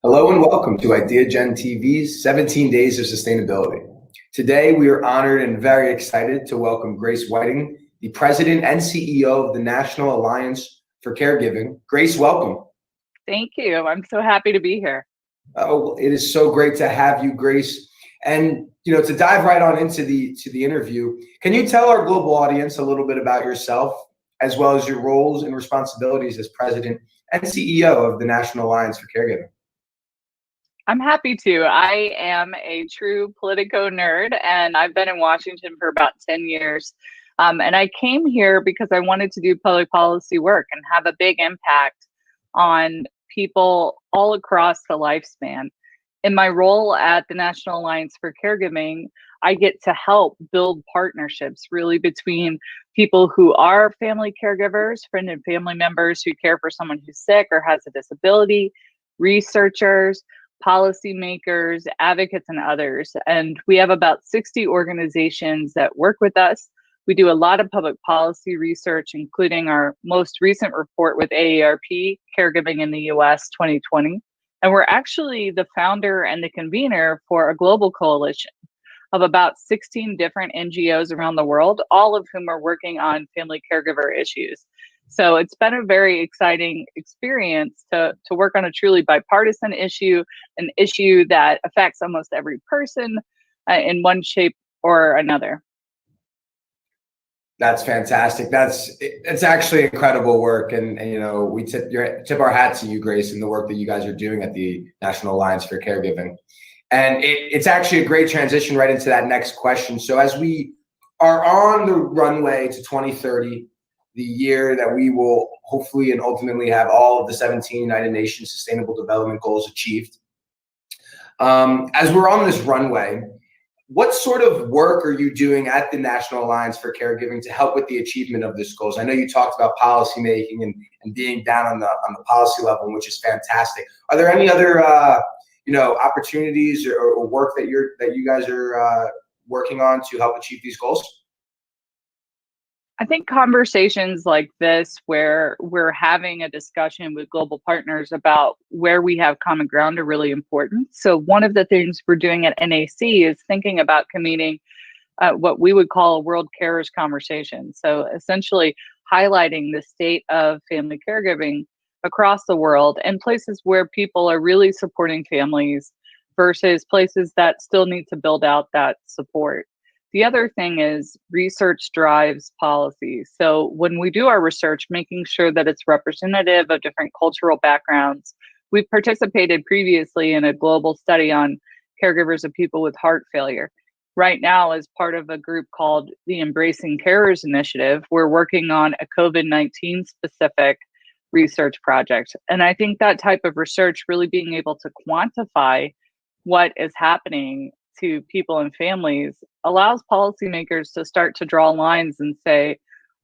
Hello and welcome to Ideagen TV's 17 Days of Sustainability. Today, we are honored and very excited to welcome Grace Whiting, the President and CEO of the National Alliance for Caregiving. Grace, welcome. Thank you. I'm so happy to be here. Oh, it is so great to have you, Grace. And to dive right on into the interview, can you tell our global audience a little bit about yourself, as well as your roles and responsibilities as President and CEO of the National Alliance for Caregiving? I'm happy to. I am a true Politico nerd, and I've been in Washington for about 10 years. And I came here because I wanted to do public policy work and have a big impact on people all across the lifespan. In my role at the National Alliance for Caregiving, I get to help build partnerships really between people who are family caregivers, friend and family members who care for someone who's sick or has a disability, researchers, policymakers, advocates, and others. And we have about 60 organizations that work with us. We do a lot of public policy research, including our most recent report with AARP, Caregiving in the US 2020. And we're actually the founder and the convener for a global coalition of about 16 different NGOs around the world, all of whom are working on family caregiver issues. So it's been a very exciting experience to work on a truly bipartisan issue, an issue that affects almost every person in one shape or another. That's fantastic. It's actually incredible work, and we tip our hat to you, Grace, and the work that you guys are doing at the National Alliance for Caregiving. And it's actually a great transition right into that next question. So as we are on the runway to 2030, the year that we will hopefully and ultimately have all of the 17 United Nations Sustainable Development Goals achieved, as we're on this runway, what sort of work are you doing at the National Alliance for Caregiving to help with the achievement of these goals? I know you talked about policy making and being down on the policy level, which is fantastic. Are there any other opportunities or work that you guys are working on to help achieve these goals? I think conversations like this, where we're having a discussion with global partners about where we have common ground, are really important. So one of the things we're doing at NAC is thinking about convening what we would call a World Carers Conversation. So essentially highlighting the state of family caregiving across the world and places where people are really supporting families versus places that still need to build out that support. The other thing is research drives policy. So when we do our research, making sure that it's representative of different cultural backgrounds. We've participated previously in a global study on caregivers of people with heart failure. Right now, as part of a group called the Embracing Carers Initiative, we're working on a COVID-19 specific research project. And I think that type of research, really being able to quantify what is happening to people and families, allows policymakers to start to draw lines and say,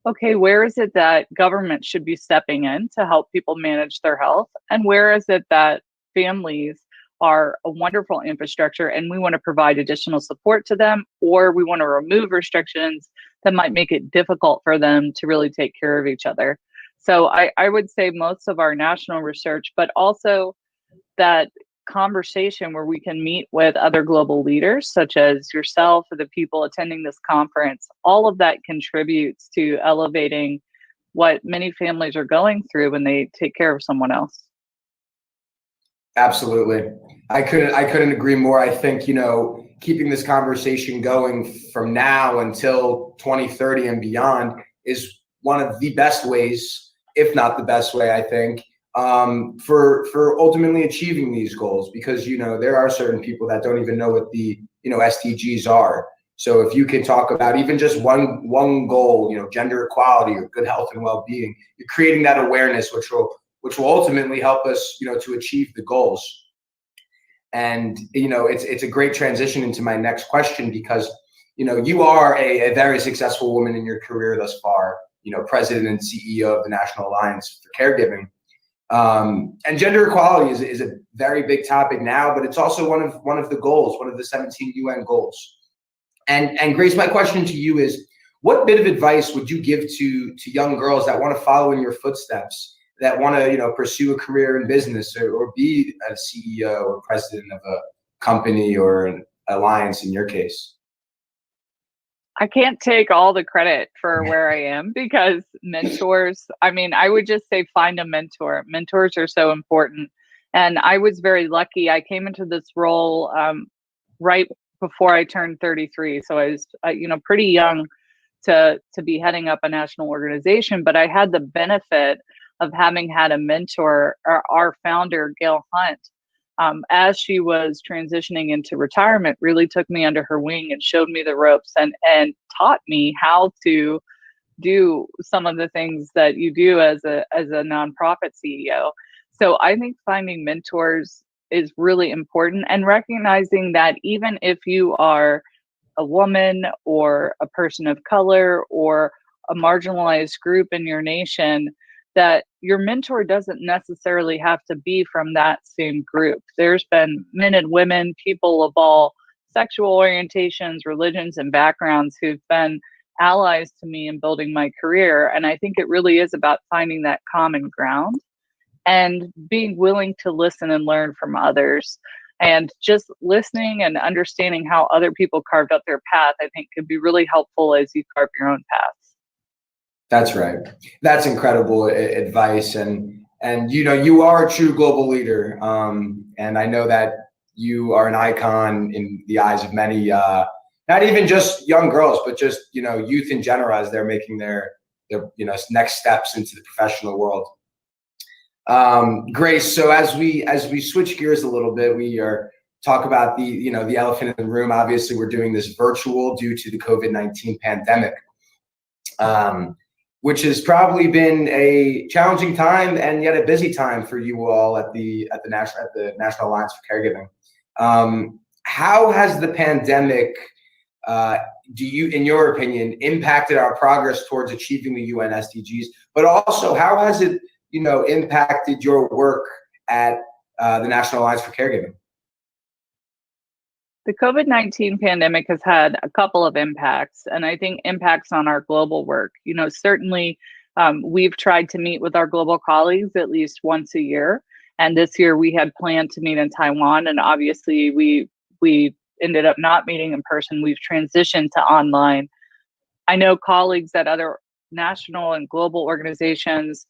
okay, where is it that government should be stepping in to help people manage their health? And where is it that families are a wonderful infrastructure and we want to provide additional support to them, or we want to remove restrictions that might make it difficult for them to really take care of each other? So I would say most of our national research, but also that conversation where we can meet with other global leaders, such as yourself or the people attending this conference, all of that contributes to elevating what many families are going through when they take care of someone else. Absolutely. I couldn't agree more. I think, keeping this conversation going from now until 2030 and beyond is one of the best ways, if not the best way, I think, for ultimately achieving these goals, because there are certain people that don't even know what the SDGs are. So if you can talk about even just one goal, gender equality or good health and well-being, you're creating that awareness, which will ultimately help us to achieve the goals. And it's a great transition into my next question, because you are a very successful woman in your career thus far, President and CEO of the National Alliance for Caregiving. And gender equality is a very big topic now, but it's also one of the goals, one of the 17 UN goals. And Grace, my question to you is, what bit of advice would you give to young girls that want to follow in your footsteps, that want to, pursue a career in business or be a CEO or president of a company or an alliance in your case? I can't take all the credit for where I am because mentors, I mean, I would just say find a mentor. Mentors are so important. And I was very lucky. I came into this role right before I turned 33. So I was, pretty young to be heading up a national organization, but I had the benefit of having had a mentor, our founder, Gail Hunt, as she was transitioning into retirement, really took me under her wing and showed me the ropes and taught me how to do some of the things that you do as a nonprofit CEO. So I think finding mentors is really important, and recognizing that even if you are a woman or a person of color or a marginalized group in your nation, that your mentor doesn't necessarily have to be from that same group. There's been men and women, people of all sexual orientations, religions, and backgrounds who've been allies to me in building my career. And I think it really is about finding that common ground and being willing to listen and learn from others. And just listening and understanding how other people carved out their path, I think could be really helpful as you carve your own path. That's right. That's incredible advice. And you are a true global leader. And I know that you are an icon in the eyes of many, not even just young girls, but just, youth in general as they're making their next steps into the professional world. Grace, so as we switch gears a little bit, we are talk about the elephant in the room. Obviously, we're doing this virtual due to the COVID-19 pandemic. Which has probably been a challenging time and yet a busy time for you all at the National Alliance for Caregiving. How has the pandemic, in your opinion, impacted our progress towards achieving the UN SDGs? But also, how has it, impacted your work at the National Alliance for Caregiving? The COVID-19 pandemic has had a couple of impacts, and I think impacts on our global work. Certainly we've tried to meet with our global colleagues at least once a year. And this year we had planned to meet in Taiwan, and obviously we ended up not meeting in person. We've transitioned to online. I know colleagues at other national and global organizations,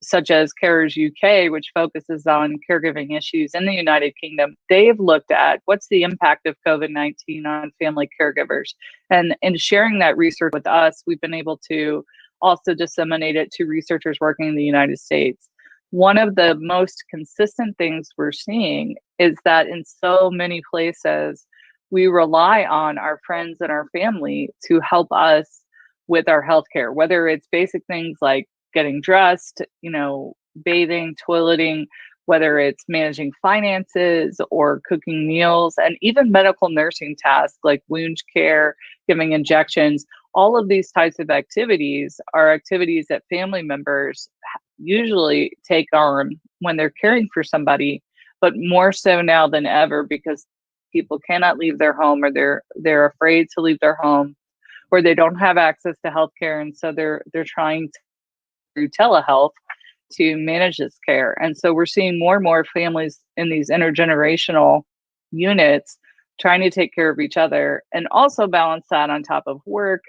such as Carers UK, which focuses on caregiving issues in the United Kingdom, they've looked at what's the impact of COVID-19 on family caregivers. And in sharing that research with us, we've been able to also disseminate it to researchers working in the United States. One of the most consistent things we're seeing is that in so many places, we rely on our friends and our family to help us with our healthcare, whether it's basic things like getting dressed, bathing, toileting, whether it's managing finances or cooking meals, and even medical nursing tasks like wound care, giving injections. All of these types of activities are activities that family members usually take on when they're caring for somebody, but more so now than ever because people cannot leave their home, or they're afraid to leave their home, or they don't have access to healthcare, and so they're trying to through telehealth to manage this care. And so we're seeing more and more families in these intergenerational units trying to take care of each other and also balance that on top of work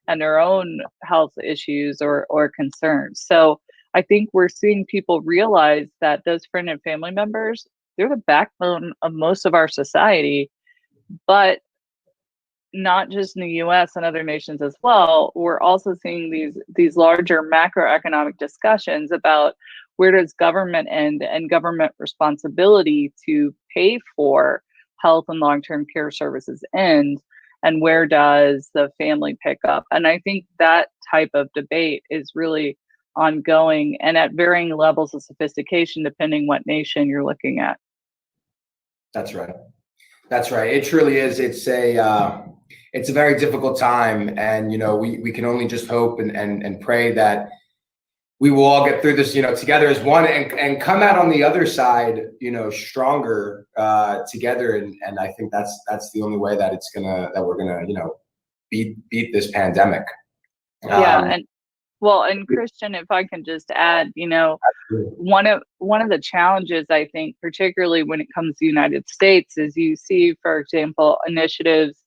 and their own health issues or concerns. So I think we're seeing people realize that those friend and family members, they're the backbone of most of our society, but not just in the US and other nations as well. We're also seeing these larger macroeconomic discussions about where does government end and government responsibility to pay for health and long-term care services end, and where does the family pick up? And I think that type of debate is really ongoing and at varying levels of sophistication depending what nation you're looking at. That's right. That's right. It truly is. It's a very difficult time, and we can only just hope and pray that we will all get through this, together as one, and come out on the other side, stronger together. And I think that's the only way that we're gonna, beat this pandemic. Yeah, Well, and Christian, if I can just add, one of the challenges I think, particularly when it comes to the United States, is you see, for example, initiatives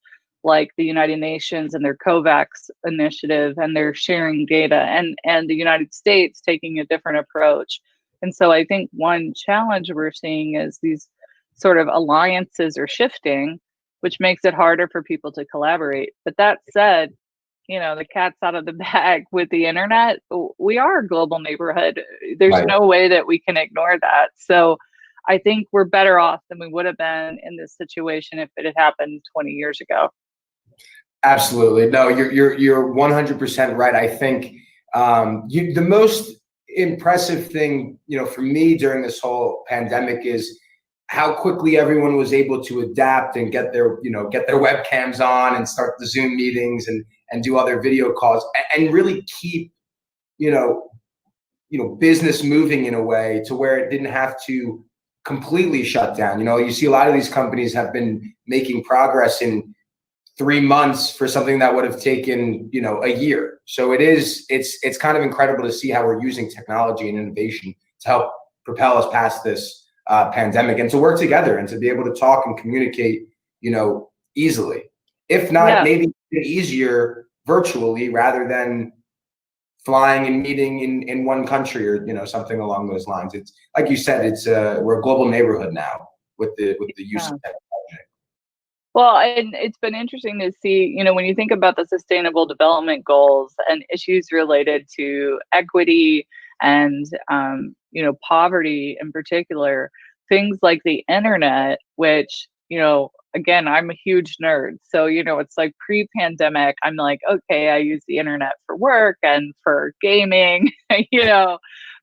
like the United Nations and their COVAX initiative, and they're sharing data, and the United States taking a different approach. And so I think one challenge we're seeing is these sort of alliances are shifting, which makes it harder for people to collaborate. But that said, the cat's out of the bag with the internet. We are a global neighborhood. There's Right. no way that we can ignore that. So I think we're better off than we would have been in this situation if it had happened 20 years ago. Absolutely. No, you're 100% right. I think the most impressive thing, for me during this whole pandemic is how quickly everyone was able to adapt and get their webcams on and start the Zoom meetings and do other video calls and really keep, business moving in a way to where it didn't have to completely shut down. You see a lot of these companies have been making progress in 3 months for something that would have taken, a year. So it's kind of incredible to see how we're using technology and innovation to help propel us past this pandemic and to work together and to be able to talk and communicate, easily. If not, maybe easier virtually rather than flying and meeting in one country or, something along those lines. It's like you said, we're a global neighborhood now with the use of technology. Well, and it's been interesting to see, when you think about the Sustainable Development Goals and issues related to equity and, poverty in particular, things like the internet, which, again, I'm a huge nerd. So, it's like pre-pandemic, I'm like, okay, I use the internet for work and for gaming,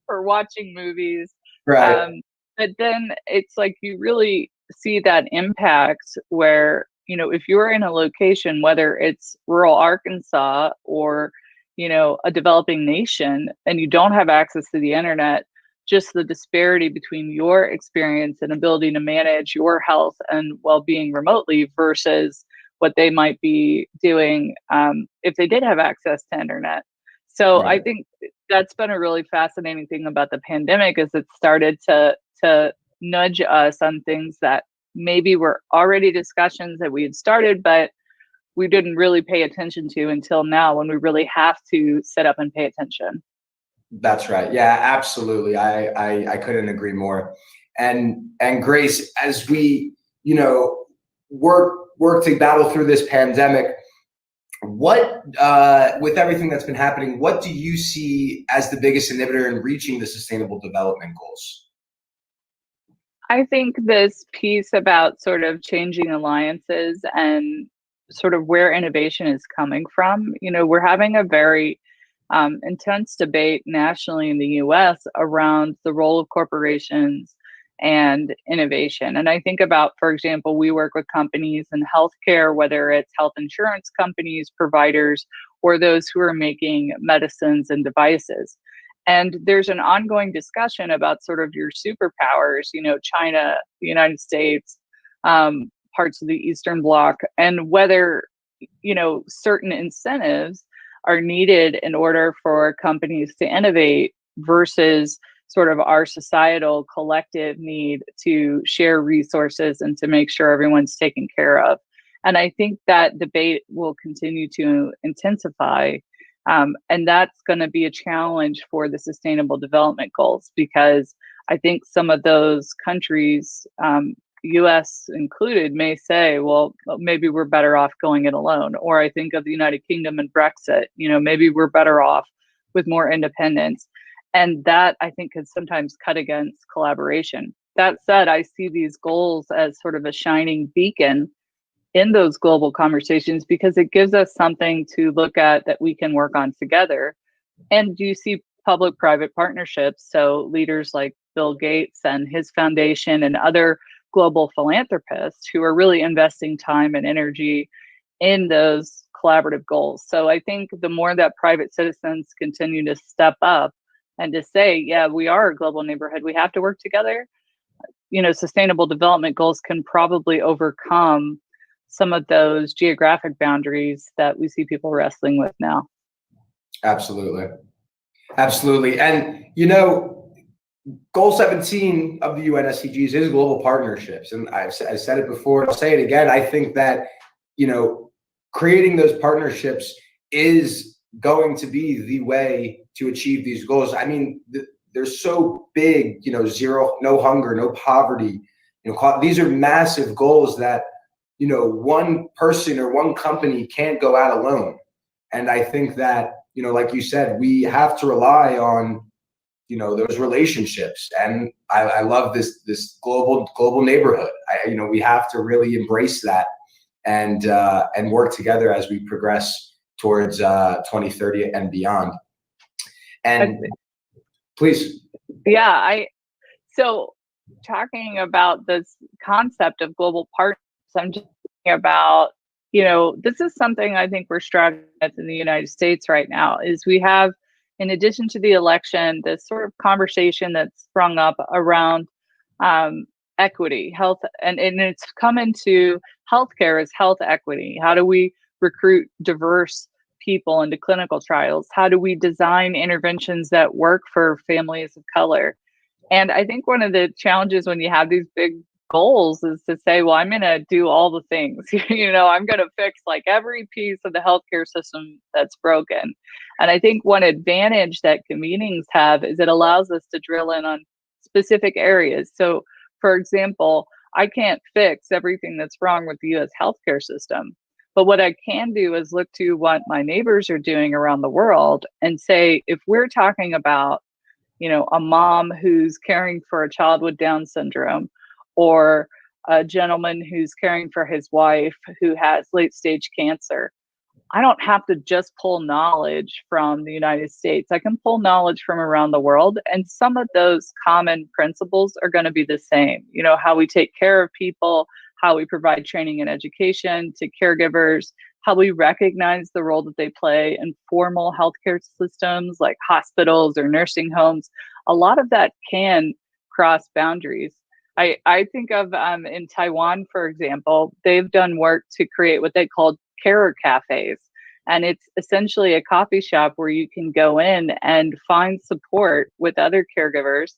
for watching movies. Right. But then it's like you really see that impact where, if you're in a location, whether it's rural Arkansas or, a developing nation, and you don't have access to the internet, just the disparity between your experience and ability to manage your health and well-being remotely versus what they might be doing if they did have access to internet. So Right. I think that's been a really fascinating thing about the pandemic is it started to nudge us on things that maybe were already discussions that we had started, but we didn't really pay attention to until now when we really have to sit up and pay attention. That's right. Yeah, absolutely. I couldn't agree more. And Grace, as we, work to battle through this pandemic, what with everything that's been happening, what do you see as the biggest inhibitor in reaching the Sustainable Development Goals? I think this piece about sort of changing alliances and sort of where innovation is coming from, we're having a very intense debate nationally in the US around the role of corporations and innovation. And I think about, for example, we work with companies in healthcare, whether it's health insurance companies, providers, or those who are making medicines and devices. And there's an ongoing discussion about sort of your superpowers, China, the United States, parts of the Eastern Bloc, and whether, certain incentives are needed in order for companies to innovate versus sort of our societal collective need to share resources and to make sure everyone's taken care of. And I think that debate will continue to intensify. And that's going to be a challenge for the Sustainable Development Goals because I think some of those countries, US included, may say, well, maybe we're better off going it alone. Or I think of the United Kingdom and Brexit, maybe we're better off with more independence. And that I think could sometimes cut against collaboration. That said, I see these goals as sort of a shining beacon in those global conversations because it gives us something to look at that we can work on together. And you see public-private partnerships. So leaders like Bill Gates and his foundation and other global philanthropists who are really investing time and energy in those collaborative goals. So I think the more that private citizens continue to step up and to say, yeah, we are a global neighborhood, we have to work together, Sustainable Development Goals can probably overcome some of those geographic boundaries that we see people wrestling with now. Absolutely. Absolutely. And, Goal 17 of the UN SDGs is global partnerships. And I said it before, I'll say it again. I think that, creating those partnerships is going to be the way to achieve these goals. I mean, they're so big, zero, no hunger, no poverty. These are massive goals that, one person or one company can't go out alone. And I think that, like you said, we have to rely on, those relationships. And I love this global neighborhood. We have to really embrace that and work together as we progress towards 2030 and beyond. And please. Yeah, so talking about this concept of global partners, I'm just thinking about, this is something I think we're struggling with in the United States right now, is we have, in addition to the election, this sort of conversation that's sprung up around equity, health, and it's come into healthcare as health equity. How do we recruit diverse people into clinical trials? How do we design interventions that work for families of color? And I think one of the challenges when you have these big goals is to say, well, I'm going to do all the things. I'm going to fix like every piece of the healthcare system that's broken. And I think one advantage that convenings have is it allows us to drill in on specific areas. So, for example, I can't fix everything that's wrong with the US healthcare system. But what I can do is look to what my neighbors are doing around the world and say, if we're talking about, a mom who's caring for a child with Down syndrome, or a gentleman who's caring for his wife who has late stage cancer, I don't have to just pull knowledge from the United States. I can pull knowledge from around the world. And some of those common principles are going to be the same. How we take care of people, how we provide training and education to caregivers, how we recognize the role that they play in formal healthcare systems like hospitals or nursing homes. A lot of that can cross boundaries. I think of in Taiwan, for example, they've done work to create what they call carer cafes. And it's essentially a coffee shop where you can go in and find support with other caregivers.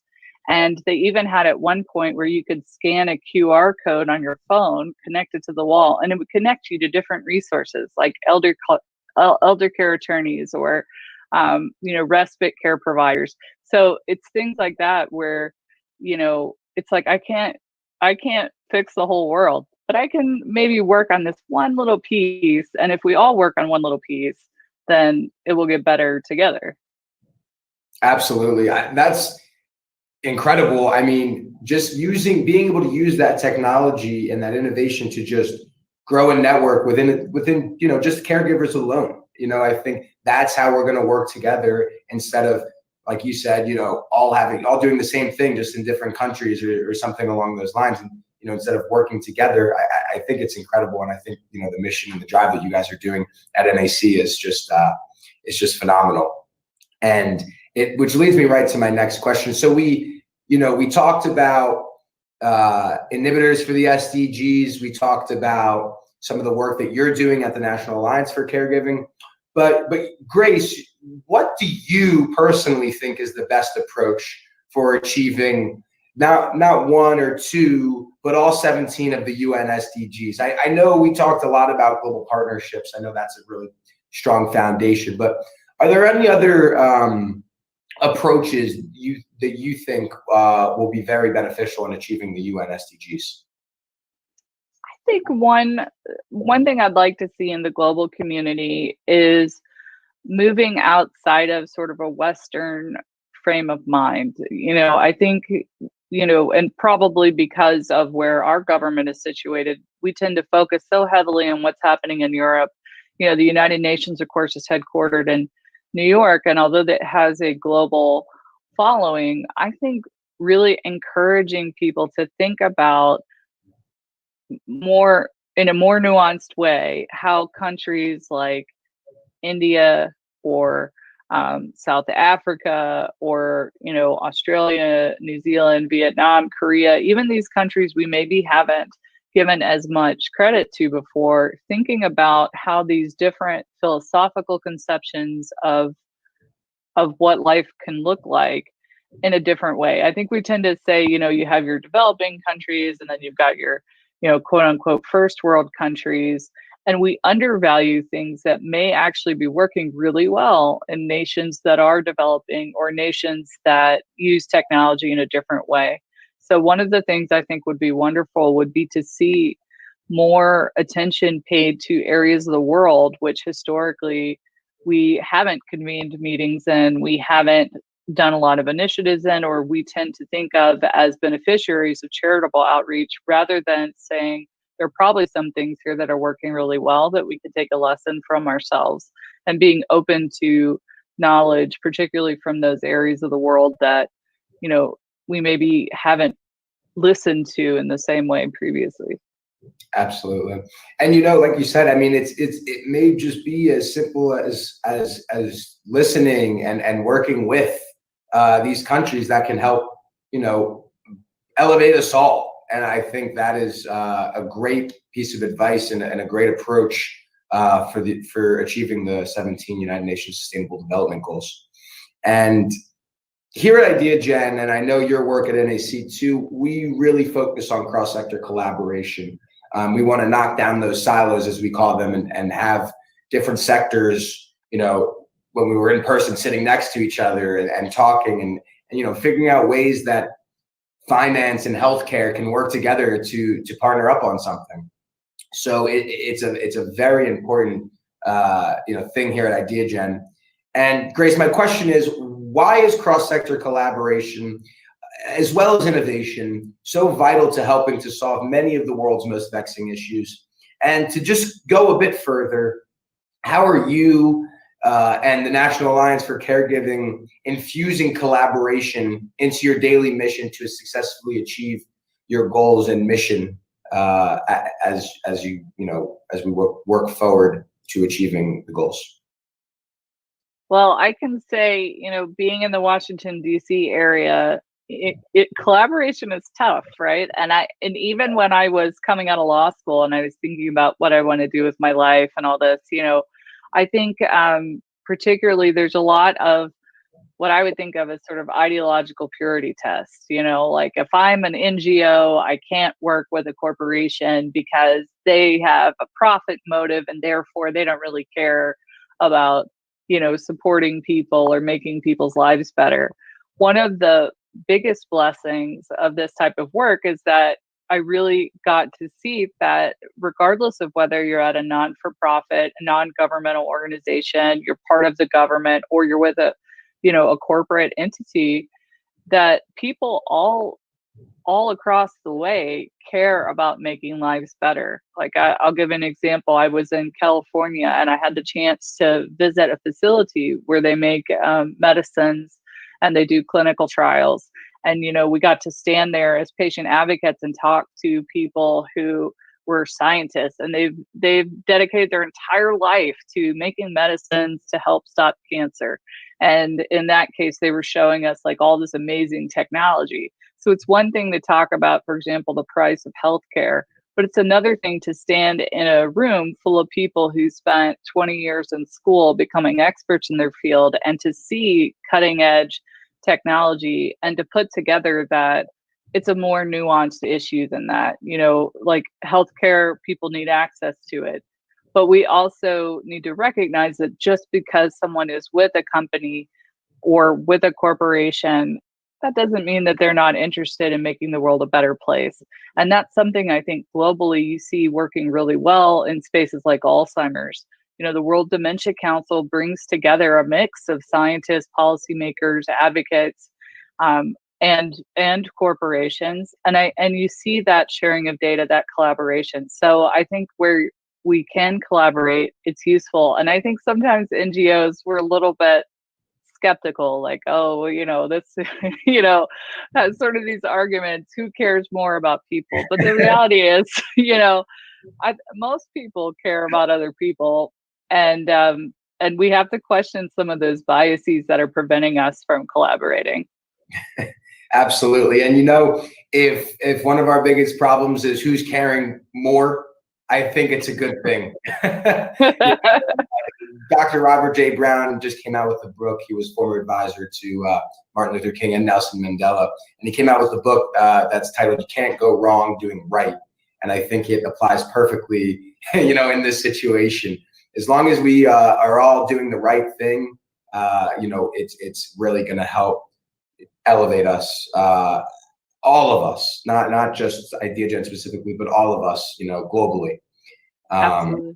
And they even had at one point where you could scan a QR code on your phone, connect it to the wall, and it would connect you to different resources like elder care attorneys or, respite care providers. So it's things like that where, it's like, I can't fix the whole world, but I can maybe work on this one little piece. And if we all work on one little piece, then it will get better together. Absolutely. That's incredible. I mean, just being able to use that technology and that innovation to just grow a network within, just caregivers alone. I think that's how we're going to work together instead of, like you said, all doing the same thing, just in different countries or something along those lines. And, instead of working together, I think it's incredible. And I think, the mission and the drive that you guys are doing at NAC is just phenomenal. And which leads me right to my next question. So we talked about inhibitors for the SDGs. We talked about some of the work that you're doing at the National Alliance for Caregiving. But Grace, what do you personally think is the best approach for achieving not one or two, but all 17 of the UN SDGs? I know we talked a lot about global partnerships. I know that's a really strong foundation, but are there any other approaches that you think will be very beneficial in achieving the UN SDGs? I think one thing I'd like to see in the global community is moving outside of sort of a Western frame of mind. I think, and probably because of where our government is situated, we tend to focus so heavily on what's happening in Europe. The United Nations, of course, is headquartered in New York, and although that has a global following, I think really encouraging people to think about in a more nuanced way how countries like India or South Africa or Australia, New Zealand, Vietnam, Korea, even these countries we maybe haven't given as much credit to before, thinking about how these different philosophical conceptions of of what life can look like in a different way. I think we tend to say, you have your developing countries and then you've got your, quote unquote, first world countries. And we undervalue things that may actually be working really well in nations that are developing or nations that use technology in a different way. So one of the things I think would be wonderful would be to see more attention paid to areas of the world which historically we haven't convened meetings in, we haven't done a lot of initiatives in, or we tend to think of as beneficiaries of charitable outreach rather than saying there are probably some things here that are working really well that we could take a lesson from ourselves, and being open to knowledge, particularly from those areas of the world that, we maybe haven't listened to in the same way previously. Absolutely. And like you said, I mean, it may just be as simple as listening and working with these countries that can help, elevate us all. And I think that is a great piece of advice and a great approach for achieving the 17 United Nations Sustainable Development Goals. And here at Ideagen, and I know your work at NAC too, we really focus on cross-sector collaboration. We want to knock down those silos, as we call them, and have different sectors, when we were in person sitting next to each other and talking and figuring out ways that finance and healthcare can work together to partner up on something. So it's a very important thing here at Ideagen. And Grace, my question is, why is cross-sector collaboration as well as innovation so vital to helping to solve many of the world's most vexing issues? And to just go a bit further, how are you and the National Alliance for Caregiving infusing collaboration into your daily mission to successfully achieve your goals and mission as we work forward to achieving the goals? Well, I can say, being in the Washington, D.C. area, collaboration is tough, right? And even when I was coming out of law school and I was thinking about what I want to do with my life and all this, I think particularly there's a lot of what I would think of as sort of ideological purity tests. Like if I'm an NGO, I can't work with a corporation because they have a profit motive and therefore they don't really care about supporting people or making people's lives better. One of the biggest blessings of this type of work is that I really got to see that regardless of whether you're at a non-for-profit, non-governmental organization, you're part of the government, or you're with a corporate entity, that people all across the way care about making lives better. Like I'll give an example. I was in California and I had the chance to visit a facility where they make medicines and they do clinical trials. And, we got to stand there as patient advocates and talk to people who were scientists, and they've dedicated their entire life to making medicines to help stop cancer. And in that case, they were showing us like all this amazing technology. So it's one thing to talk about, for example, the price of healthcare, but it's another thing to stand in a room full of people who spent 20 years in school becoming experts in their field and to see cutting edge technology and to put together that it's a more nuanced issue than that. Like healthcare, people need access to it. But we also need to recognize that just because someone is with a company or with a corporation, that doesn't mean that they're not interested in making the world a better place. And that's something I think globally you see working really well in spaces like Alzheimer's. The World Dementia Council brings together a mix of scientists, policymakers, advocates, and corporations. And you see that sharing of data, that collaboration. So I think where we can collaborate, it's useful. And I think sometimes NGOs were a little bit skeptical, like, oh, this, has sort of these arguments, who cares more about people? But the reality is, most people care about other people. And we have to question some of those biases that are preventing us from collaborating. Absolutely. And if one of our biggest problems is who's caring more I think it's a good thing. Dr. Robert J. Brown just came out with a book. He was former advisor to Martin Luther King and Nelson Mandela. And he came out with a book that's titled, "You Can't Go Wrong Doing Right." And I think it applies perfectly, in this situation. As long as we are all doing the right thing, it's really going to help elevate us, all of us, not just Ideagen specifically, but all of us, globally. Absolutely.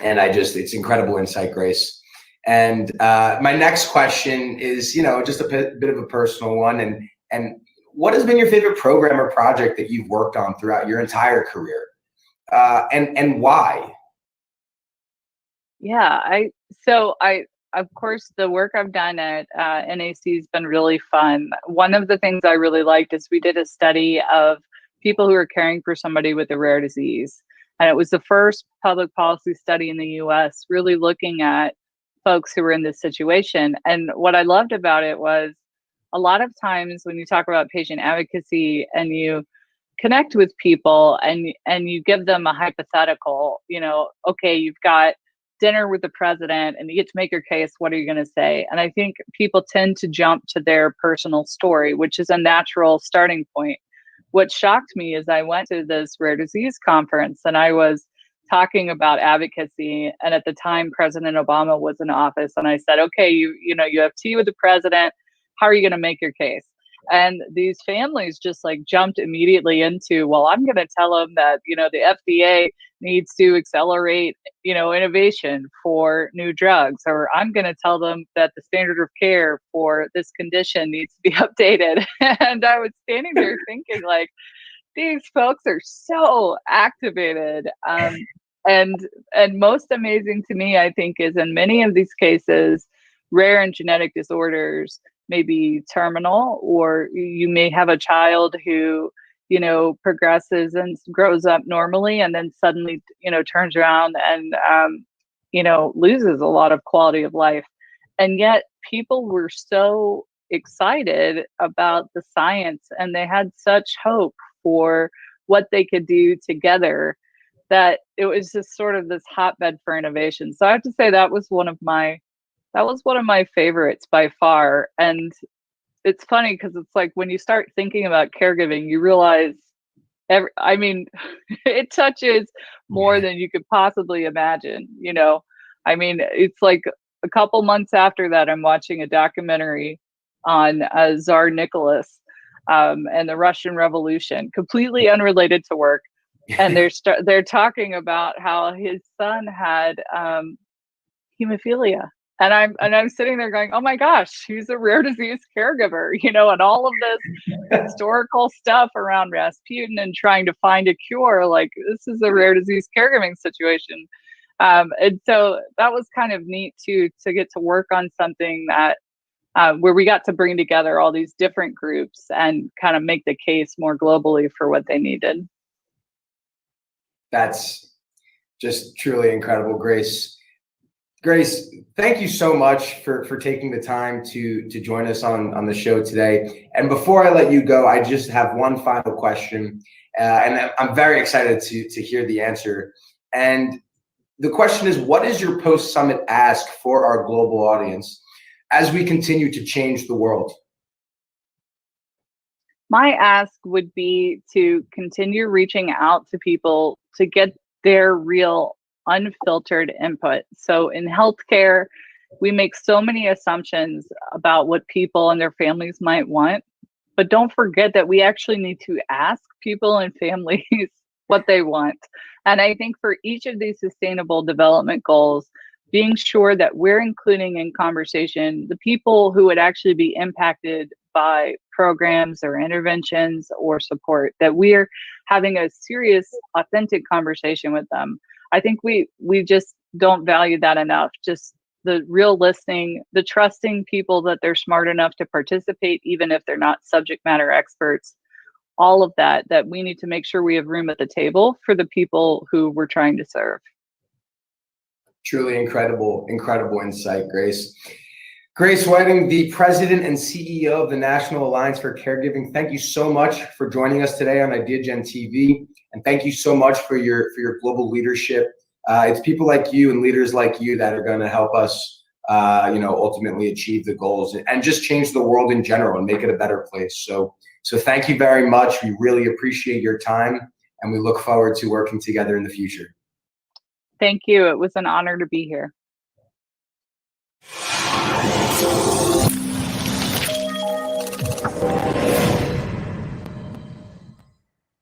And it's incredible insight, Grace. And my next question is, just a bit of a personal one. And what has been your favorite program or project that you've worked on throughout your entire career? And why? Yeah, of course, the work I've done at NAC has been really fun. One of the things I really liked is we did a study of people who are caring for somebody with a rare disease. And it was the first public policy study in the US really looking at folks who were in this situation. And what I loved about it was a lot of times when you talk about patient advocacy and you connect with people and you give them a hypothetical, okay, you've got dinner with the president and you get to make your case, what are you going to say? And I think people tend to jump to their personal story, which is a natural starting point. What shocked me is I went to this rare disease conference and I was talking about advocacy. And at the time, President Obama was in office. And I said, okay, you have tea with the president. How are you going to make your case? And these families just like jumped immediately into, well, I'm going to tell them that, the FDA needs to accelerate, innovation for new drugs, or I'm going to tell them that the standard of care for this condition needs to be updated. And I was standing there thinking like, these folks are so activated. And most amazing to me, I think, is in many of these cases, rare and genetic disorders may be terminal, or you may have a child who, progresses and grows up normally and then suddenly, turns around and, loses a lot of quality of life. And yet people were so excited about the science and they had such hope for what they could do together that it was just sort of this hotbed for innovation. So I have to say that was one of my favorites by far. And it's funny because it's like when you start thinking about caregiving, you realize it touches more than you could possibly imagine. It's like a couple months after that, I'm watching a documentary on Tsar Nicholas and the Russian Revolution, completely unrelated to work. And they're talking about how his son had hemophilia. And I'm sitting there going, oh my gosh, he's a rare disease caregiver, and all of this historical stuff around Rasputin and trying to find a cure. Like, this is a rare disease caregiving situation. And so that was kind of neat too, to get to work on something that where we got to bring together all these different groups and kind of make the case more globally for what they needed. That's just truly incredible, Grace. Grace, thank you so much for taking the time to join us on the show today. And before I let you go, I just have one final question, and I'm very excited to hear the answer. And the question is, what is your post-summit ask for our global audience as we continue to change the world? My ask would be to continue reaching out to people to get their real unfiltered input. So in healthcare, we make so many assumptions about what people and their families might want, but don't forget that we actually need to ask people and families what they want. And I think for each of these sustainable development goals, being sure that we're including in conversation the people who would actually be impacted by programs or interventions or support, that we're having a serious, authentic conversation with them. I think we just don't value that enough. Just the real listening, the trusting people that they're smart enough to participate, even if they're not subject matter experts, all of that we need to make sure we have room at the table for the people who we're trying to serve. Truly incredible insight, Grace. Grace Whiting, the President and CEO of the National Alliance for Caregiving, thank you so much for joining us today on Ideagen TV, and thank you so much for your global leadership. It's people like you and leaders like you that are going to help us, ultimately achieve the goals and just change the world in general and make it a better place. So thank you very much. We really appreciate your time, and we look forward to working together in the future. Thank you. It was an honor to be here.